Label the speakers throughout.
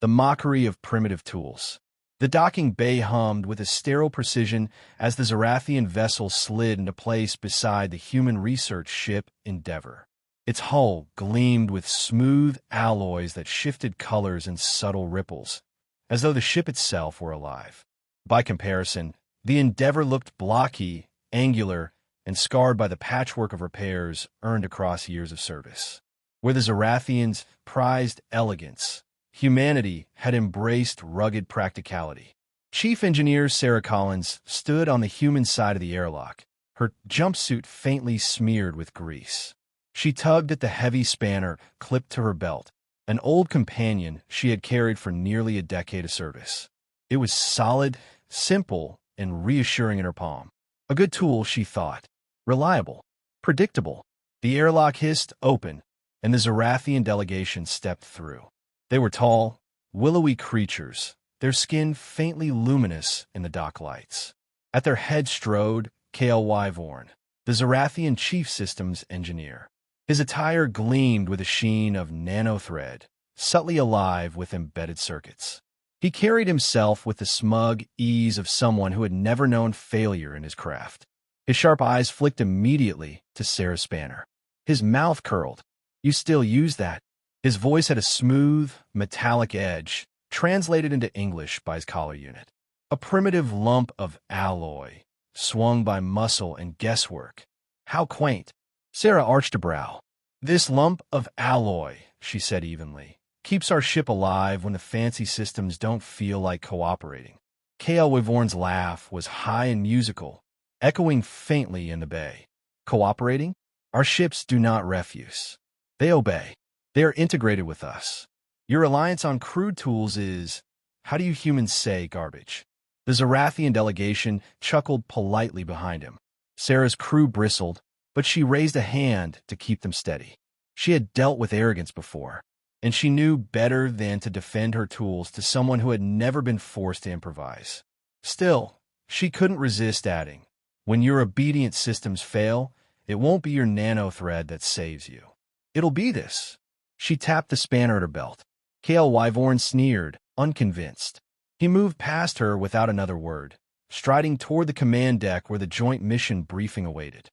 Speaker 1: the mockery of primitive tools. The docking bay hummed with a sterile precision as the Zerathian vessel slid into place beside the human research ship Endeavor. Its hull gleamed with smooth alloys that shifted colors in subtle ripples, as though the ship itself were alive. By comparison, the Endeavor looked blocky, angular, and scarred by the patchwork of repairs earned across years of service. Where the Zerathians prized elegance, humanity had embraced rugged practicality. Chief Engineer Sarah Collins stood on the human side of the airlock, her jumpsuit faintly smeared with grease. She tugged at the heavy spanner clipped to her belt, an old companion she had carried for nearly a decade of service. It was solid, simple, and reassuring in her palm. A good tool, she thought. Reliable. Predictable. The airlock hissed open, and the Zerathian delegation stepped through. They were tall, willowy creatures, their skin faintly luminous in the dock lights. At their head strode Kly'vorn, the Zerathian chief systems engineer. His attire gleamed with a sheen of nanothread, subtly alive with embedded circuits. He carried himself with the smug ease of someone who had never known failure in his craft. His sharp eyes flicked immediately to Sarah's spanner. His mouth curled. "You still use that?" His voice had a smooth, metallic edge, translated into English by his collar unit. A primitive lump of alloy, swung by muscle and guesswork. How quaint. Sarah arched a brow. "This lump of alloy," she said evenly, "keeps our ship alive when the fancy systems don't feel like cooperating." Kly'vorn's laugh was high and musical, echoing faintly in the bay. "Cooperating? Our ships do not refuse. They obey. They are integrated with us. Your reliance on crude tools is, how do you humans say, garbage?" The Zerathian delegation chuckled politely behind him. Sarah's crew bristled, but she raised a hand to keep them steady. She had dealt with arrogance before, and she knew better than to defend her tools to someone who had never been forced to improvise. Still, she couldn't resist adding, "When your obedient systems fail, it won't be your nanothread that saves you. It'll be this." She tapped the spanner at her belt. Kly'vorn sneered, unconvinced. He moved past her without another word, striding toward the command deck where the joint mission briefing awaited.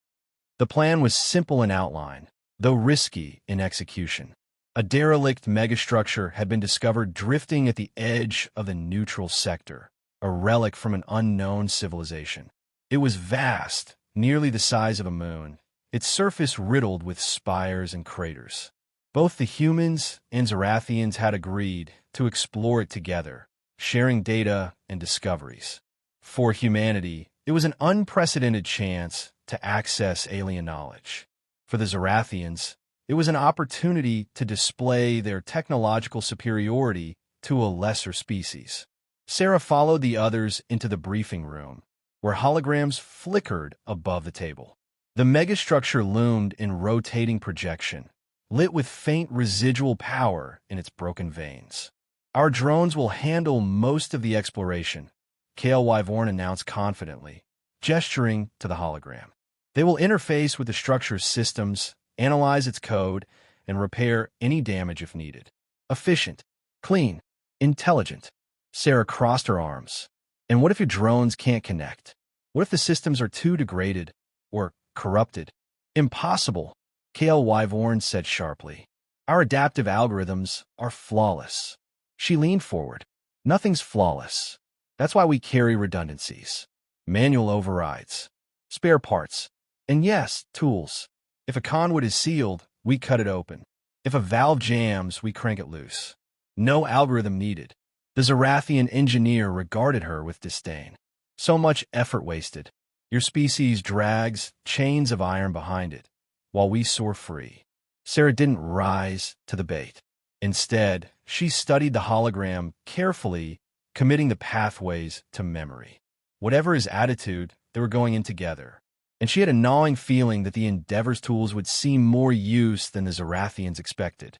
Speaker 1: The plan was simple in outline, though risky in execution. A derelict megastructure had been discovered drifting at the edge of the neutral sector, a relic from an unknown civilization. It was vast, nearly the size of a moon, its surface riddled with spires and craters. Both the humans and Zerathians had agreed to explore it together, sharing data and discoveries. For humanity, it was an unprecedented chance to access alien knowledge. For the Zerathians, it was an opportunity to display their technological superiority to a lesser species. Sarah followed the others into the briefing room, where holograms flickered above the table. The megastructure loomed in rotating projection, lit with faint residual power in its broken veins. "Our drones will handle most of the exploration," Kly'vorn announced confidently, gesturing to the hologram. "They will interface with the structure's systems, analyze its code, and repair any damage if needed. Efficient, clean, intelligent." Sarah crossed her arms. "And what if your drones can't connect? What if the systems are too degraded or corrupted?" "Impossible," Kly'vorn said sharply. "Our adaptive algorithms are flawless." She leaned forward. "Nothing's flawless. That's why we carry redundancies, manual overrides, spare parts, and yes, tools. If a conduit is sealed, we cut it open. If a valve jams, we crank it loose. No algorithm needed." The Zerathian engineer regarded her with disdain. "So much effort wasted. Your species drags chains of iron behind it, while we soar free." Sarah didn't rise to the bait. Instead, she studied the hologram carefully, committing the pathways to memory. Whatever his attitude, they were going in together, and she had a gnawing feeling that the Endeavor's tools would see more use than the Zerathians expected.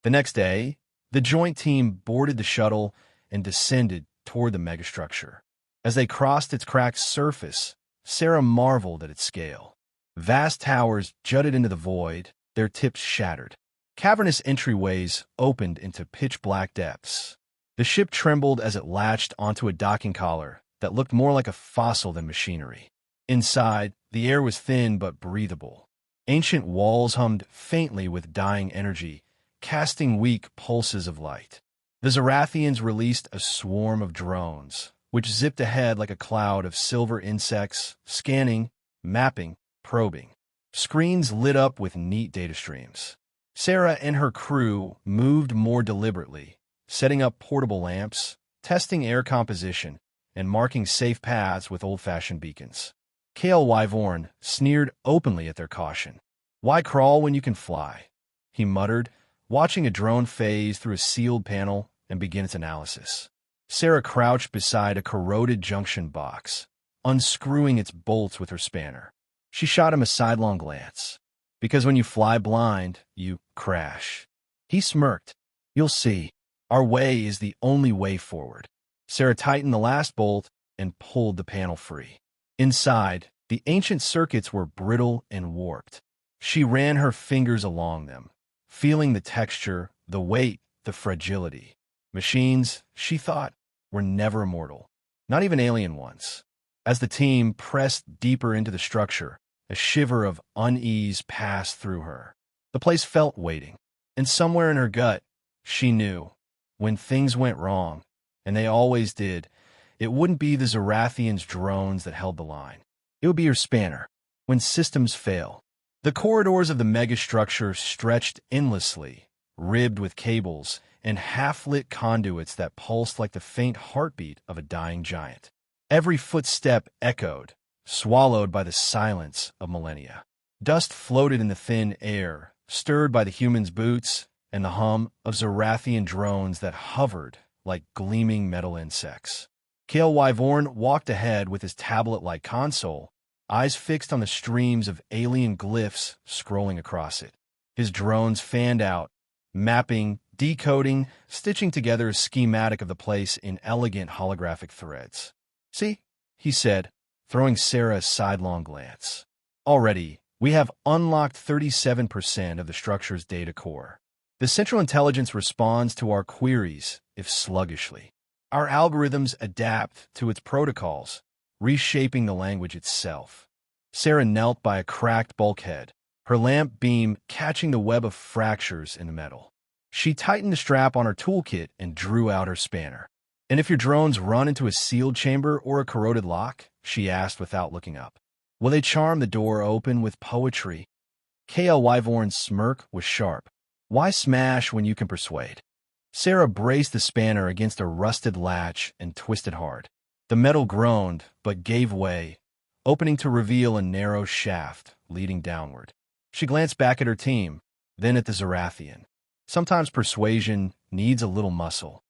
Speaker 1: The next day, the joint team boarded the shuttle and descended toward the megastructure. As they crossed its cracked surface, Sarah marveled at its scale. Vast towers jutted into the void, their tips shattered. Cavernous entryways opened into pitch-black depths. The ship trembled as it latched onto a docking collar that looked more like a fossil than machinery. Inside, the air was thin but breathable. Ancient walls hummed faintly with dying energy, casting weak pulses of light. The Zerathians released a swarm of drones, which zipped ahead like a cloud of silver insects, scanning, mapping, probing. Screens lit up with neat data streams. Sarah and her crew moved more deliberately, setting up portable lamps, testing air composition, and marking safe paths with old-fashioned beacons. Kly'vorn sneered openly at their caution. "Why crawl when you can fly?" he muttered, watching a drone phase through a sealed panel and begin its analysis. Sarah crouched beside a corroded junction box, unscrewing its bolts with her spanner. She shot him a sidelong glance. "Because when you fly blind, you crash." He smirked. "You'll see. Our way is the only way forward." Sarah tightened the last bolt and pulled the panel free. Inside, the ancient circuits were brittle and warped. She ran her fingers along them, feeling the texture, the weight, the fragility. Machines, she thought, were never immortal, not even alien ones. As the team pressed deeper into the structure, a shiver of unease passed through her. The place felt waiting, and somewhere in her gut, she knew, when things went wrong, and they always did, it wouldn't be the Zerathians' drones that held the line. It would be her spanner. When systems fail, the corridors of the megastructure stretched endlessly, ribbed with cables and half-lit conduits that pulsed like the faint heartbeat of a dying giant. Every footstep echoed, swallowed by the silence of millennia. Dust floated in the thin air, stirred by the humans' boots and the hum of Zerathian drones that hovered like gleaming metal insects. Kly'vorn walked ahead with his tablet-like console, eyes fixed on the streams of alien glyphs scrolling across it. His drones fanned out, mapping, decoding, stitching together a schematic of the place in elegant holographic threads. "See," he said, throwing Sarah a sidelong glance. "Already, we have unlocked 37% of the structure's data core. The central intelligence responds to our queries, if sluggishly. Our algorithms adapt to its protocols, reshaping the language itself." Sarah knelt by a cracked bulkhead, her lamp beam catching the web of fractures in the metal. She tightened the strap on her toolkit and drew out her spanner. "And if your drones run into a sealed chamber or a corroded lock?" she asked without looking up. "Will they charm the door open with poetry?" Kly'vorn's smirk was sharp. "Why smash when you can persuade?" Sarah braced the spanner against a rusted latch and twisted hard. The metal groaned, but gave way, opening to reveal a narrow shaft leading downward. She glanced back at her team, then at the Zerathian. Sometimes persuasion needs a little muscle.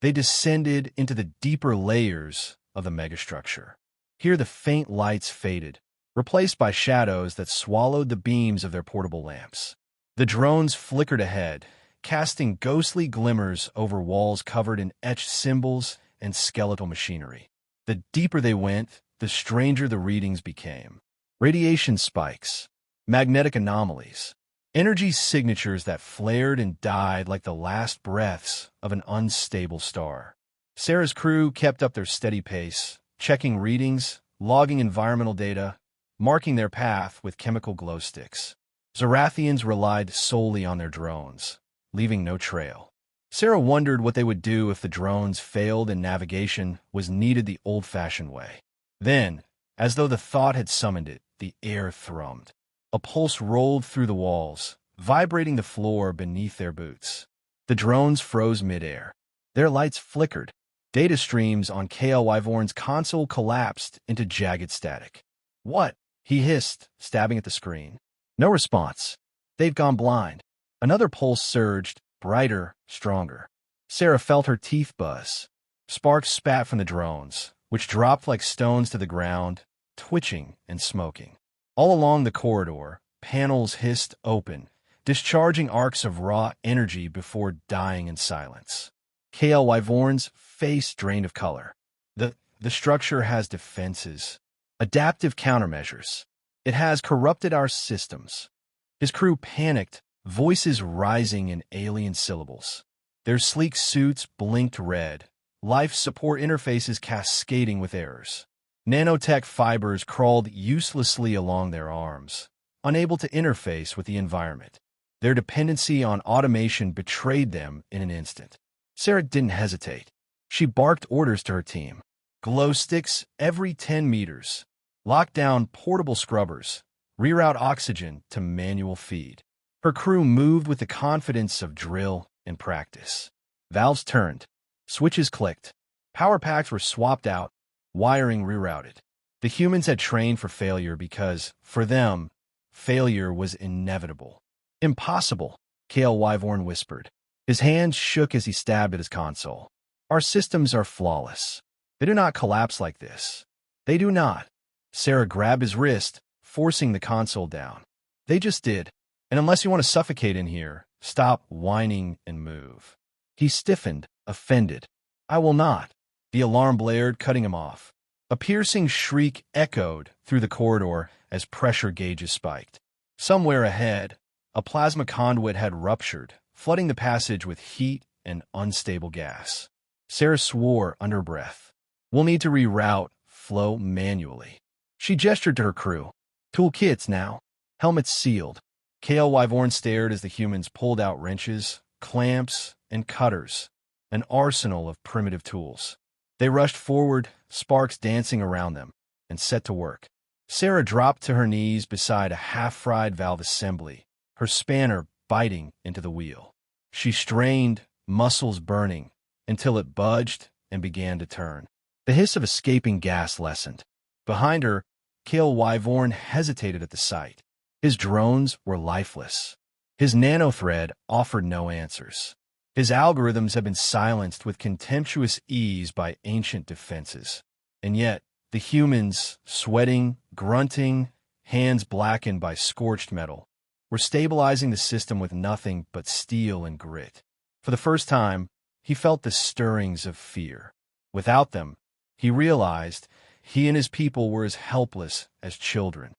Speaker 1: They descended into the deeper layers of the megastructure. Here the faint lights faded, replaced by shadows that swallowed the beams of their portable lamps. The drones flickered ahead, casting ghostly glimmers over walls covered in etched symbols and skeletal machinery. The deeper they went, the stranger the readings became. Radiation spikes, magnetic anomalies, energy signatures that flared and died like the last breaths of an unstable star. Sarah's crew kept up their steady pace, checking readings, logging environmental data, marking their path with chemical glow sticks. Zerathians relied solely on their drones, leaving no trail. Sarah wondered what they would do if the drones failed and navigation was needed the old-fashioned way. Then, as though the thought had summoned it, the air thrummed. A pulse rolled through the walls, vibrating the floor beneath their boots. The drones froze midair. Their lights flickered. Data streams on Kly'vorn's console collapsed into jagged static. "What?" he hissed, stabbing at the screen. No response. "They've gone blind." Another pulse surged, brighter, stronger. Sarah felt her teeth buzz. Sparks spat from the drones, which dropped like stones to the ground, twitching and smoking. All along the corridor, panels hissed open, discharging arcs of raw energy before dying in silence. Kly'vorn's face drained of color. The structure has defenses, adaptive countermeasures. It has corrupted our systems. His crew panicked, voices rising in alien syllables. Their sleek suits blinked red, life support interfaces cascading with errors. Nanotech fibers crawled uselessly along their arms, unable to interface with the environment. Their dependency on automation betrayed them in an instant. Sarah didn't hesitate. She barked orders to her team. Glow sticks every 10 meters. Lock down portable scrubbers. Reroute oxygen to manual feed. Her crew moved with the confidence of drill and practice. Valves turned. Switches clicked. Power packs were swapped out. Wiring rerouted. The humans had trained for failure because, for them, failure was inevitable. Impossible, Kly'vorn whispered. His hands shook as he stabbed at his console. Our systems are flawless. They do not collapse like this. They do not. Sarah grabbed his wrist, forcing the console down. They just did. And unless you want to suffocate in here, stop whining and move. He stiffened, offended. I will not. The alarm blared, cutting him off. A piercing shriek echoed through the corridor as pressure gauges spiked. Somewhere ahead, a plasma conduit had ruptured, flooding the passage with heat and unstable gas. Sarah swore under her breath. We'll need to reroute flow manually. She gestured to her crew. Toolkits now. Helmets sealed. Kly'vorn stared as the humans pulled out wrenches, clamps, and cutters, an arsenal of primitive tools. They rushed forward, sparks dancing around them, and set to work. Sarah dropped to her knees beside a half-fried valve assembly, her spanner biting into the wheel. She strained, muscles burning, until it budged and began to turn. The hiss of escaping gas lessened. Behind her, Kly'vorn hesitated at the sight. His drones were lifeless. His nanothread offered no answers. His algorithms had been silenced with contemptuous ease by ancient defenses. And yet, the humans, sweating, grunting, hands blackened by scorched metal, were stabilizing the system with nothing but steel and grit. For the first time, he felt the stirrings of fear. Without them, he realized he and his people were as helpless as children.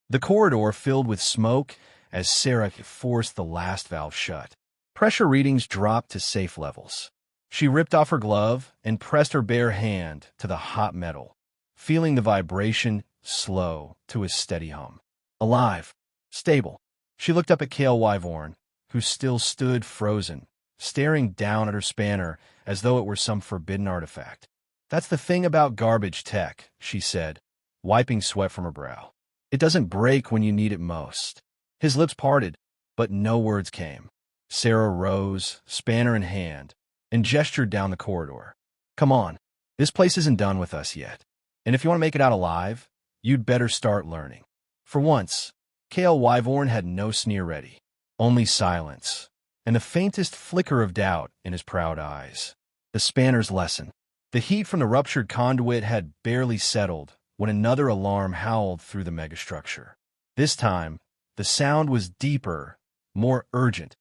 Speaker 1: The corridor filled with smoke as Sarah forced the last valve shut. Pressure readings dropped to safe levels. She ripped off her glove and pressed her bare hand to the hot metal, feeling the vibration slow to a steady hum. Alive. Stable. She looked up at Kly'vorn, who still stood frozen, staring down at her spanner as though it were some forbidden artifact. That's the thing about garbage tech, she said, wiping sweat from her brow. It doesn't break when you need it most. His lips parted, but no words came. Sarah rose, spanner in hand, and gestured down the corridor. Come on, this place isn't done with us yet. And if you want to make it out alive, you'd better start learning. For once, Kly'vorn had no sneer ready, only silence, and the faintest flicker of doubt in his proud eyes. The spanner's lesson. The heat from the ruptured conduit had barely settled when another alarm howled through the megastructure. This time, the sound was deeper, more urgent,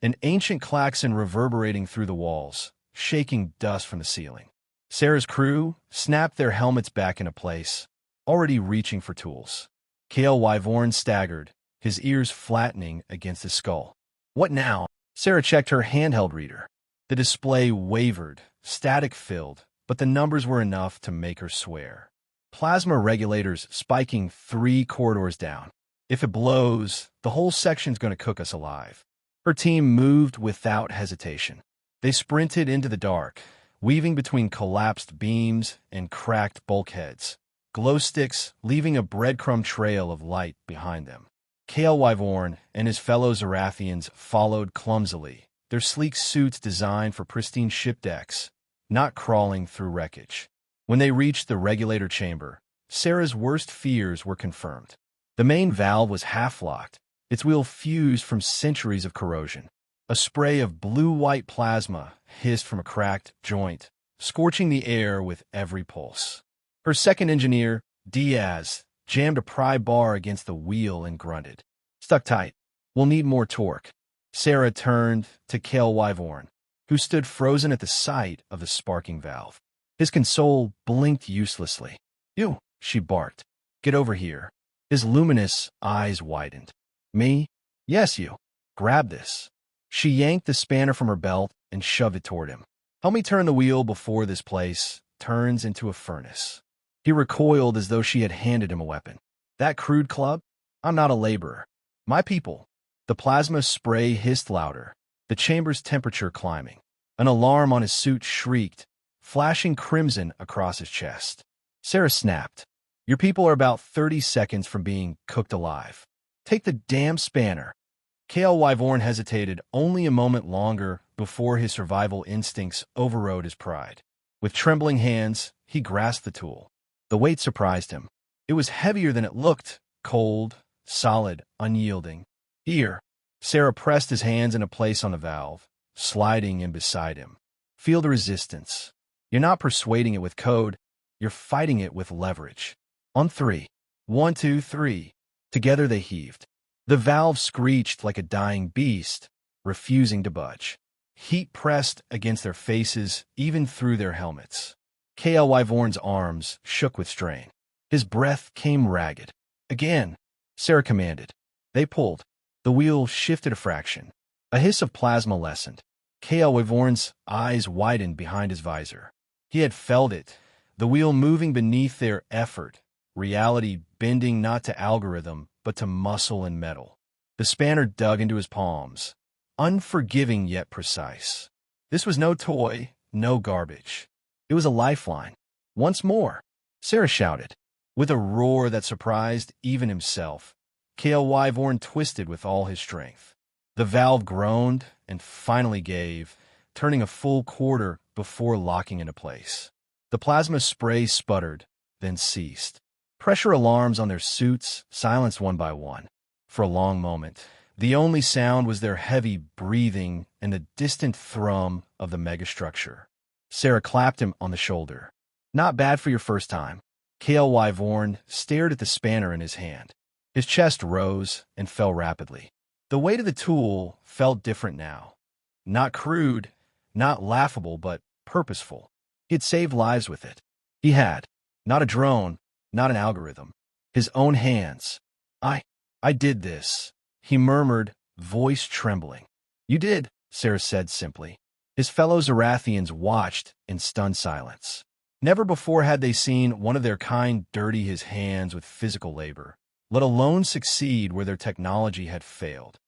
Speaker 1: an ancient klaxon reverberating through the walls, shaking dust from the ceiling. Sarah's crew snapped their helmets back into place, already reaching for tools. Kly'vorn staggered, his ears flattening against his skull. What now? Sarah checked her handheld reader. The display wavered, static-filled, but the numbers were enough to make her swear. Plasma regulators spiking 3 corridors down. If it blows, the whole section's going to cook us alive. Her team moved without hesitation. They sprinted into the dark, weaving between collapsed beams and cracked bulkheads, glow sticks leaving a breadcrumb trail of light behind them. Kly'vorn and his fellow Zerathians followed clumsily, their sleek suits designed for pristine ship decks, not crawling through wreckage. When they reached the regulator chamber, Sarah's worst fears were confirmed. The main valve was half-locked, its wheel fused from centuries of corrosion. A spray of blue-white plasma hissed from a cracked joint, scorching the air with every pulse. Her second engineer, Diaz, jammed a pry bar against the wheel and grunted. Stuck tight. We'll need more torque. Sarah turned to Kly'vorn, who stood frozen at the sight of the sparking valve. His console blinked uselessly. You, she barked. Get over here. His luminous eyes widened. Me? Yes, you. Grab this. She yanked the spanner from her belt and shoved it toward him. "Help me turn the wheel before this place turns into a furnace." He recoiled as though she had handed him a weapon. "That crude club? I'm not a laborer. My people." The plasma spray hissed louder, the chamber's temperature climbing. An alarm on his suit shrieked, flashing crimson across his chest. Sarah snapped. "Your people are about 30 seconds from being cooked alive. Take the damn spanner." Kly'vorn hesitated only a moment longer before his survival instincts overrode his pride. With trembling hands, he grasped the tool. The weight surprised him. It was heavier than it looked, cold, solid, unyielding. "Here." Sarah pressed his hands into place on the valve, sliding in beside him. "Feel the resistance. You're not persuading it with code, you're fighting it with leverage. On 3. 1, 2, 3. Together they heaved. The valve screeched like a dying beast, refusing to budge. Heat pressed against their faces, even through their helmets. Kly'vorn's arms shook with strain. His breath came ragged. "Again," Sarah commanded. They pulled. The wheel shifted a fraction. A hiss of plasma lessened. Kly'vorn's eyes widened behind his visor. He had felt it, the wheel moving beneath their effort, reality bending not to algorithm, but to muscle and metal. The spanner dug into his palms, unforgiving yet precise. This was no toy, no garbage. It was a lifeline. "Once more," Sarah shouted. With a roar that surprised even himself, Kly'vorn twisted with all his strength. The valve groaned and finally gave, turning a full quarter before locking into place. The plasma spray sputtered, then ceased. Pressure alarms on their suits silenced one by one. For a long moment, the only sound was their heavy breathing and the distant thrum of the megastructure. Sarah clapped him on the shoulder. "Not bad for your first time." Kly'vorn stared at the spanner in his hand. His chest rose and fell rapidly. The weight of the tool felt different now. Not crude, not laughable, but purposeful. He had saved lives with it. He had. Not a drone, not an algorithm. His own hands. I did this," he murmured, voice trembling. "You did," Sarah said simply. His fellow Zerathians watched in stunned silence. Never before had they seen one of their kind dirty his hands with physical labor, let alone succeed where their technology had failed.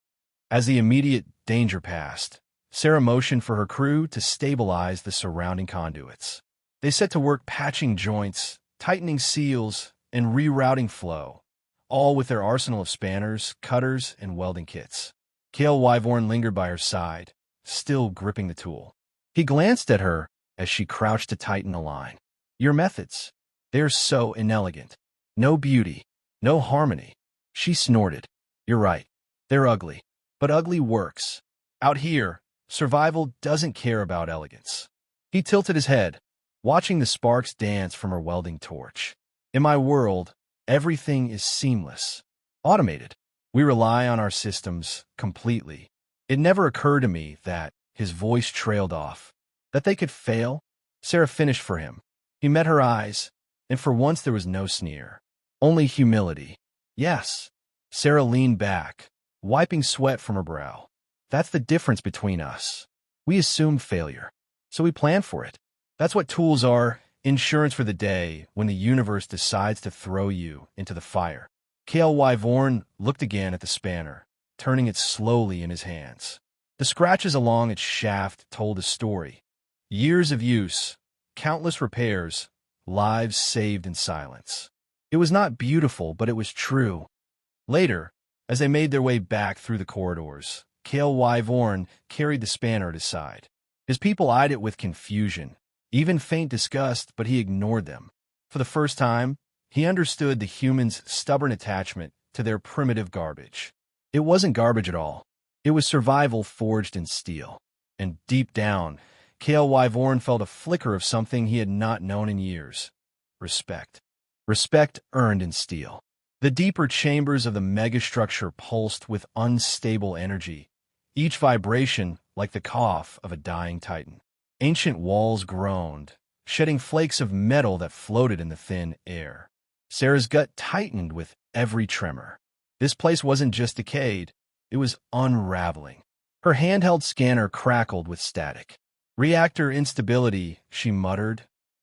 Speaker 1: As the immediate danger passed, Sarah motioned for her crew to stabilize the surrounding conduits. They set to work patching joints, tightening seals, and rerouting flow, all with their arsenal of spanners, cutters, and welding kits. Kly'vorn lingered by her side, still gripping the tool. He glanced at her as she crouched to tighten the line. "Your methods, they're so inelegant. No beauty, no harmony." She snorted. "You're right. They're ugly. But ugly works. Out here, survival doesn't care about elegance." He tilted his head, watching the sparks dance from her welding torch. "In my world, everything is seamless, automated. We rely on our systems completely. It never occurred to me that," his voice trailed off, "that they could fail." Sarah finished for him. He met her eyes, and for once there was no sneer, only humility. "Yes." Sarah leaned back, wiping sweat from her brow. "That's the difference between us. We assume failure, so we plan for it. That's what tools are, insurance for the day when the universe decides to throw you into the fire." Kly'vorn looked again at the spanner, turning it slowly in his hands. The scratches along its shaft told a story. Years of use, countless repairs, lives saved in silence. It was not beautiful, but it was true. Later, as they made their way back through the corridors, Kly'vorn carried the spanner at his side. His people eyed it with confusion, even faint disgust, but he ignored them. For the first time, he understood the humans' stubborn attachment to their primitive garbage. It wasn't garbage at all. It was survival forged in steel. And deep down, Kly'vorn felt a flicker of something he had not known in years. Respect. Respect earned in steel. The deeper chambers of the megastructure pulsed with unstable energy, each vibration like the cough of a dying titan. Ancient walls groaned, shedding flakes of metal that floated in the thin air. Sarah's gut tightened with every tremor. This place wasn't just decayed, it was unraveling. Her handheld scanner crackled with static. Reactor instability, she muttered,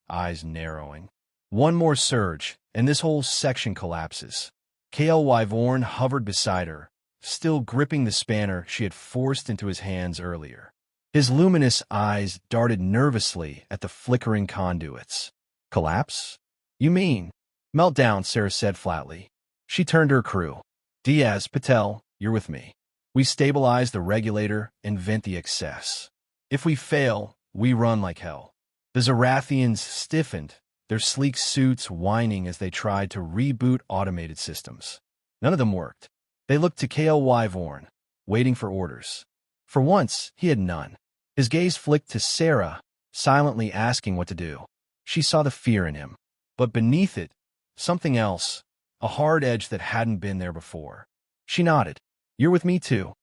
Speaker 1: eyes narrowing. One more surge, and this whole section collapses. Kly'vorn hovered beside her, still gripping the spanner she had forced into his hands earlier. His luminous eyes darted nervously at the flickering conduits. Collapse? You mean? Meltdown, Sarah said flatly. She turned to her crew. Diaz, Patel, you're with me. We stabilize the regulator and vent the excess. If we fail, we run like hell. The Zerathians stiffened, their sleek suits whining as they tried to reboot automated systems. None of them worked. They looked to Kly'vorn, waiting for orders. For once, he had none. His gaze flicked to Sarah, silently asking what to do. She saw the fear in him. But beneath it, something else, a hard edge that hadn't been there before. She nodded. You're with me too.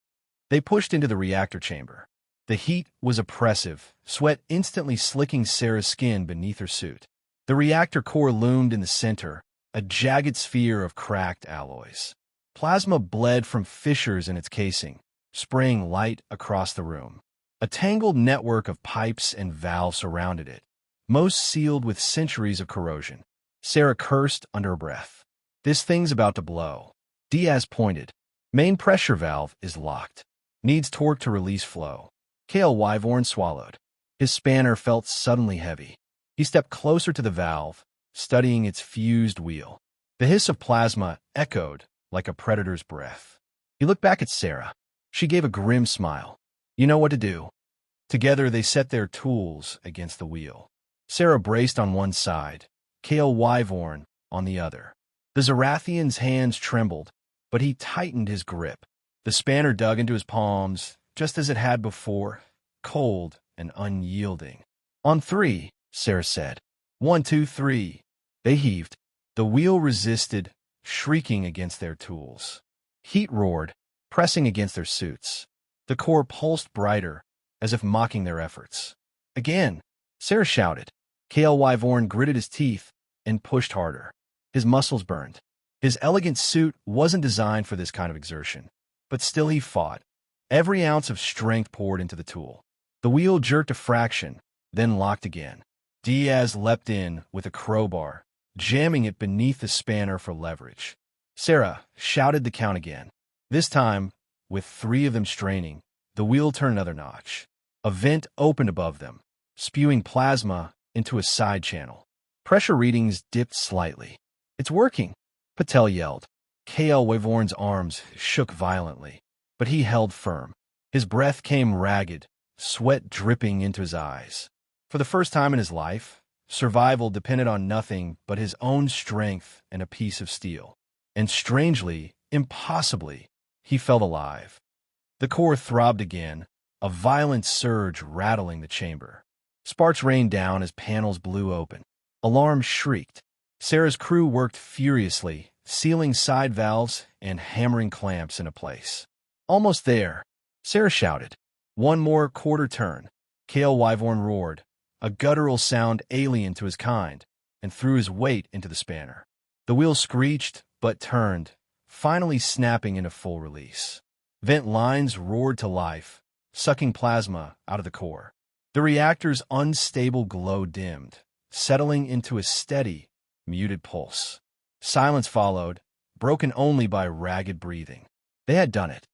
Speaker 1: They pushed into the reactor chamber. The heat was oppressive, sweat instantly slicking Sarah's skin beneath her suit. The reactor core loomed in the center, a jagged sphere of cracked alloys. Plasma bled from fissures in its casing, spraying light across the room. A tangled network of pipes and valves surrounded it, most sealed with centuries of corrosion. Sarah cursed under her breath. This thing's about to blow. Diaz pointed. Main pressure valve is locked. Needs torque to release flow. Kly'vorn swallowed. His spanner felt suddenly heavy. He stepped closer to the valve, studying its fused wheel. The hiss of plasma echoed like a predator's breath. He looked back at Sarah. She gave a grim smile. You know what to do. Together they set their tools against the wheel. Sarah braced on one side, Kly'vorn on the other. The Zerathian's hands trembled, but he tightened his grip. The spanner dug into his palms, just as it had before, cold and unyielding. On three, Sarah said. 1, 2, 3. They heaved. The wheel resisted, shrieking against their tools. Heat roared, pressing against their suits. The core pulsed brighter, as if mocking their efforts. Again, Sarah shouted. Kly'vorn gritted his teeth and pushed harder. His muscles burned. His elegant suit wasn't designed for this kind of exertion, but still he fought. Every ounce of strength poured into the tool. The wheel jerked a fraction, then locked again. Diaz leapt in with a crowbar, jamming it beneath the spanner for leverage. Sarah shouted the count again. This time, with 3 of them straining, the wheel turned another notch. A vent opened above them, spewing plasma into a side channel. Pressure readings dipped slightly. It's working, Patel yelled. Kly'vorn's arms shook violently, but he held firm. His breath came ragged, sweat dripping into his eyes. For the first time in his life, survival depended on nothing but his own strength and a piece of steel. And strangely, impossibly, he felt alive. The core throbbed again, a violent surge rattling the chamber. Sparks rained down as panels blew open. Alarms shrieked. Sarah's crew worked furiously, sealing side valves and hammering clamps into place. Almost there, Sarah shouted. One more quarter turn. Kly'vorn roared, a guttural sound alien to his kind, and threw his weight into the spanner. The wheel screeched, but turned, finally snapping into full release. Vent lines roared to life, sucking plasma out of the core. The reactor's unstable glow dimmed, settling into a steady, muted pulse. Silence followed, broken only by ragged breathing. They had done it.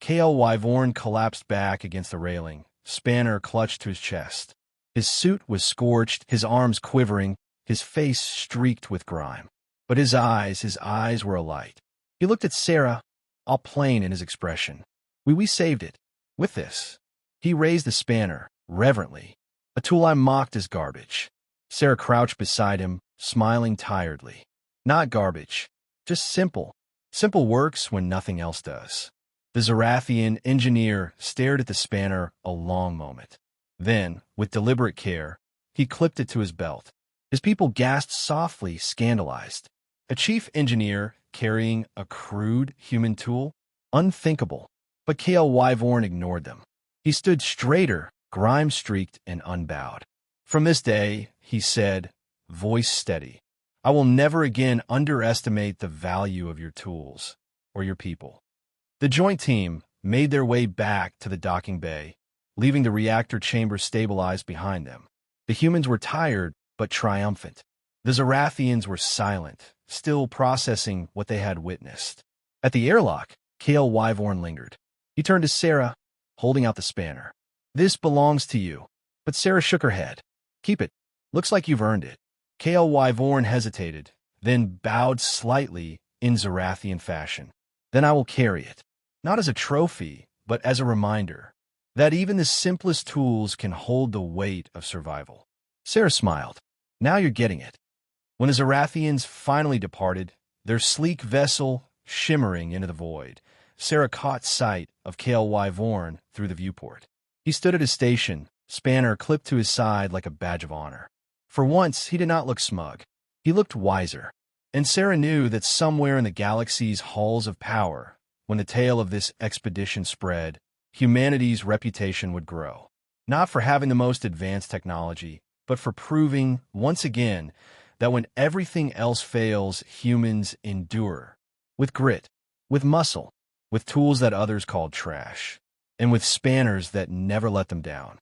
Speaker 1: Kly'vorn collapsed back against the railing, spanner clutched to his chest. His suit was scorched, his arms quivering, his face streaked with grime. But his eyes were alight. He looked at Sarah, all plain in his expression. We saved it. With this. He raised the spanner, reverently. A tool I mocked as garbage. Sarah crouched beside him, smiling tiredly. Not garbage. Just simple. Simple works when nothing else does. The Zerathian engineer stared at the spanner a long moment. Then, with deliberate care, he clipped it to his belt. His people gasped softly, scandalized. A chief engineer carrying a crude human tool? Unthinkable. But Kly'vorn ignored them. He stood straighter, grime-streaked and unbowed. From this day, he said, voice steady, I will never again underestimate the value of your tools or your people. The joint team, made their way back to the docking bay, leaving the reactor chamber stabilized behind them. The humans were tired, but triumphant. The Zerathians were silent, still processing what they had witnessed. At the airlock, Kly'vorn lingered. He turned to Sarah, holding out the spanner. "This belongs to you." But Sarah shook her head. "Keep it. Looks like you've earned it." Kly'vorn hesitated, then bowed slightly in Zerathian fashion. "Then I will carry it, not as a trophy, but as a reminder that even the simplest tools can hold the weight of survival." Sarah smiled. "Now you're getting it." When the Zerathians finally departed, their sleek vessel shimmering into the void, Sarah caught sight of Kly'vorn through the viewport. He stood at his station, spanner clipped to his side like a badge of honor. For once, he did not look smug. He looked wiser. And Sarah knew that somewhere in the galaxy's halls of power, when the tale of this expedition spread, humanity's reputation would grow. Not for having the most advanced technology, but for proving, once again, that when everything else fails, humans endure. With grit, with muscle, with tools that others called trash, and with spanners that never let them down.